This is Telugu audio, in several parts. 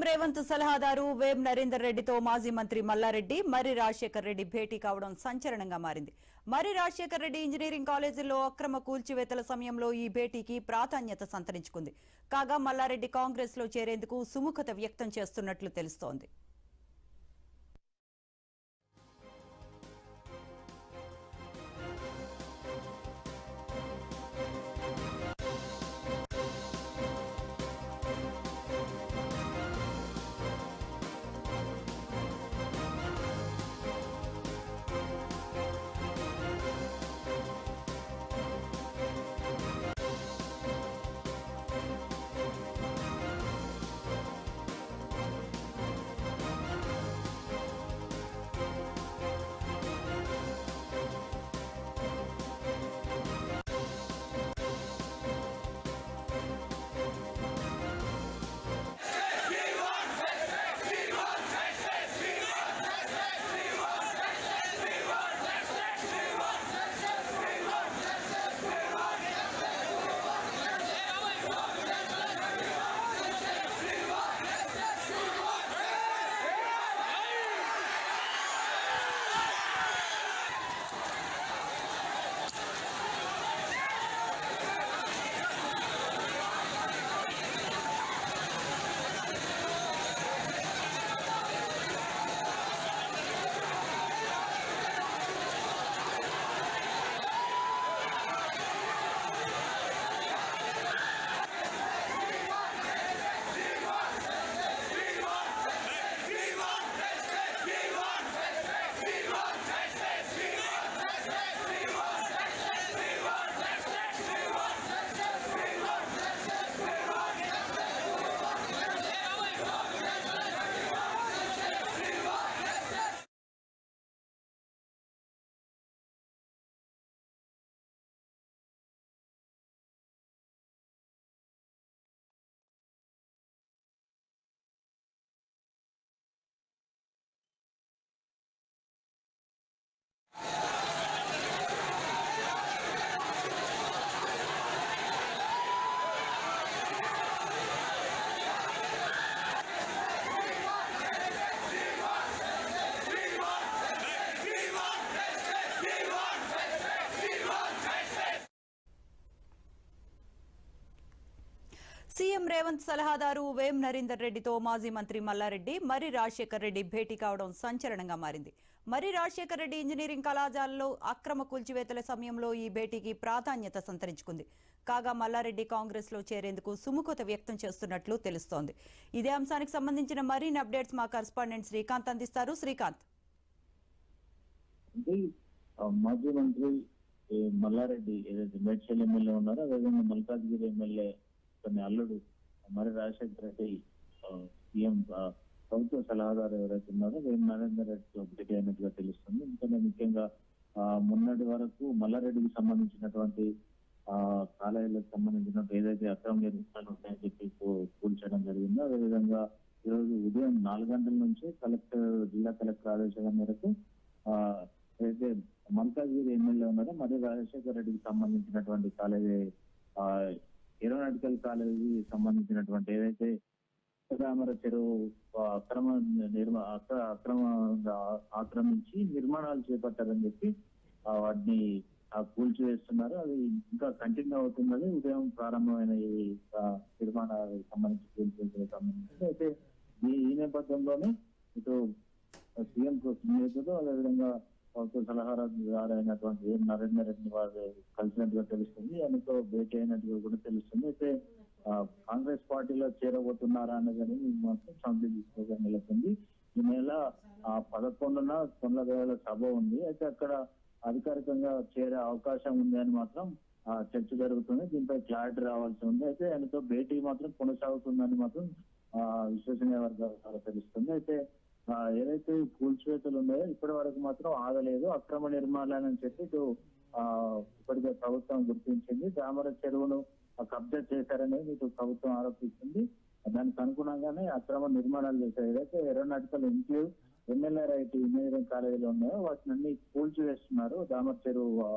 రేవంత్ సలహాదారు వేం నరేందర్ రెడ్డితో మాజీ మంత్రి మల్లారెడ్డి మర్రి రాజశేఖర్ రెడ్డి భేటీ కావడం సంచలనంగా మారింది. మర్రి రాజశేఖర్ రెడ్డి ఇంజనీరింగ్ కాలేజీలో అక్రమ కూల్చివేతల సమయంలో ఈ భేటీకి ప్రాధాన్యత సంతరించుకుంది. కాగా మల్లారెడ్డి కాంగ్రెస్ లో చేరేందుకు సుముఖత వ్యక్తం చేస్తున్నట్లు తెలుస్తోంది. సీఎం రేవంత్ సలహాదారు వేం నరేందర్ రెడ్డితో మాజీ మంత్రి మల్లారెడ్డి మర్రి రాజశేఖర్ రెడ్డి భేటీ కావడం సంచలనంగా మారింది. మర్రి రాజశేఖర్ రెడ్డి ఇంజనీరింగ్ కళాశాలలో అక్రమ కూల్చివేతల సమయంలో ఈ భేటీకి ప్రాధాన్యత సంతరించుకుంది. కాగా మల్లారెడ్డి కాంగ్రెస్ లో చేరేందుకు సుముఖత వ్యక్తం చేస్తున్నట్లు తెలుస్తోంది. ఇదే అంశానికి సంబంధించిన మరిన్ని అప్డేట్స్ మా కరెస్పాండెంట్ శ్రీకాంత్ అందిస్తారు. శ్రీకాంత్, మాజీ మంత్రి మల్లారెడ్డి ఏదైతే మేడ్చల్ ఎమ్మెల్యే ఉన్నారో అదేవిధంగా మల్కాజ్గిరి ఎమ్మెల్యే కొన్ని అల్లుడు మర్రి రాజశేఖర రెడ్డి సీఎం ప్రభుత్వ సలహాదారు ఎవరైతే ఉన్నారో వేం నరేందర్ రెడ్డితో భేటీ అయినట్టుగా తెలుస్తుంది. ఎందుకంటే ముఖ్యంగా మొన్నటి వరకు మల్లారెడ్డికి సంబంధించినటువంటి కాలేజీలకు సంబంధించినటువంటి ఏదైతే అక్రమ నిర్మాణాలు ఉన్నాయని చెప్పి కూల్చడం జరిగిందో అదేవిధంగా ఈరోజు ఉదయం 4 గంటల నుంచి జిల్లా కలెక్టర్ ఆదేశాల మేరకు ఏదైతే మల్కాజ్గిరి ఎమ్మెల్యే ఉన్నారో మర్రి రాజశేఖర రెడ్డికి సంబంధించినటువంటి కాలేజీ ఏరోనాటికల్ కాలేజీ సంబంధించినటువంటి ఏదైతే రామర చెరువు అక్రమంగా ఆక్రమించి నిర్మాణాలు చేపట్టారని చెప్పి వాటిని కూల్చివేస్తున్నారు. అది ఇంకా కంటిన్యూ అవుతున్నది. ఉదయం ప్రారంభమైన ఈ నిర్మాణాలకు సంబంధించి కూల్చివేసే సంబంధించి అయితే ఈ నేపథ్యంలోనే ఇటు సీఎం నేతలు అదేవిధంగా ప్రభుత్వ సలహాదారు అయినటువంటి వేం నరేందర్ రెడ్డిని వారు కలిసినట్టుగా తెలుస్తుంది. ఆయనతో భేటీ అయినట్టుగా కూడా తెలుస్తుంది. అయితే కాంగ్రెస్ పార్టీలో చేరబోతున్నారా అన్నదని మాత్రం సందిగ్ధంగా నెలకొంది. ఈ నెల 11న కొండదేవల సభ ఉంది. అయితే అక్కడ అధికారికంగా చేరే అవకాశం ఉంది అని మాత్రం చర్చ జరుగుతుంది. దీనిపై క్లారిటీ రావాల్సి ఉంది. అయితే ఆయనతో భేటీ మాత్రం కొనసాగుతుందని మాత్రం విశ్వసనీయ వర్గాల ద్వారా తెలుస్తుంది. అయితే ఏదైతే కూల్చివేతలు ఉన్నాయో ఇప్పటి వరకు మాత్రం ఆగలేదు. అక్రమ నిర్మాణాలని చెప్పి ఇటు ఇప్పటికే ప్రభుత్వం గుర్తించింది. రామర చెరువును కబ్జా చేశారనేది ఇటు ప్రభుత్వం ఆరోపిస్తుంది. దానికి అనుగుణంగానే అక్రమ నిర్మాణాలు చేశారు. ఏదైతే ఏరోనాటికల్ ఇంక్లూడ్ ఎమ్మెల్యేరైట్ ఇంజనీరింగ్ కాలేజీలు ఉన్నాయో వాటిని అన్ని కూల్చివేస్తున్నారు. రామర చెరువు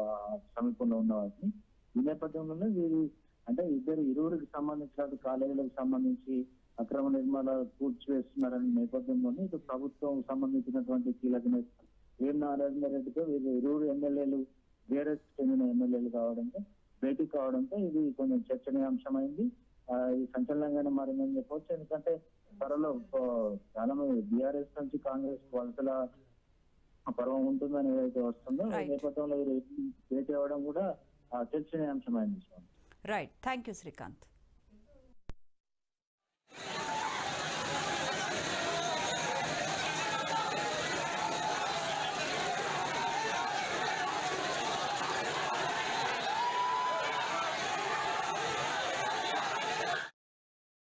సమీపంలో ఉన్న వాటిని. ఈ నేపథ్యంలోనే వీరు అంటే ఇరువురికి సంబంధించిన కాలేజీలకు సంబంధించి అక్రమ నిర్మాణాలు కూల్చివేస్తున్నారనే నేపథ్యంలోనే ఇటు ప్రభుత్వం సంబంధించినటువంటి కీలక నేత వేం నరేందర్ రెడ్డితో వీరు ఇరువురు ఎమ్మెల్యేలు బీఆర్ఎస్ చెందిన ఎమ్మెల్యేలు భేటీ కావడంతో ఇది కొంచెం చర్చనీయాంశమైంది. ఈ సంచలనంగానే మారిందని చెప్పవచ్చు. ఎందుకంటే త్వరలో చాలా మంది బీఆర్ఎస్ నుంచి కాంగ్రెస్ వలసల పర్వం ఉంటుందని ఏదైతే వస్తుందో ఈ నేపథ్యంలో భేటీ అవ్వడం కూడా చర్చనీయాంశమైంది. Right, thank you Srikanth.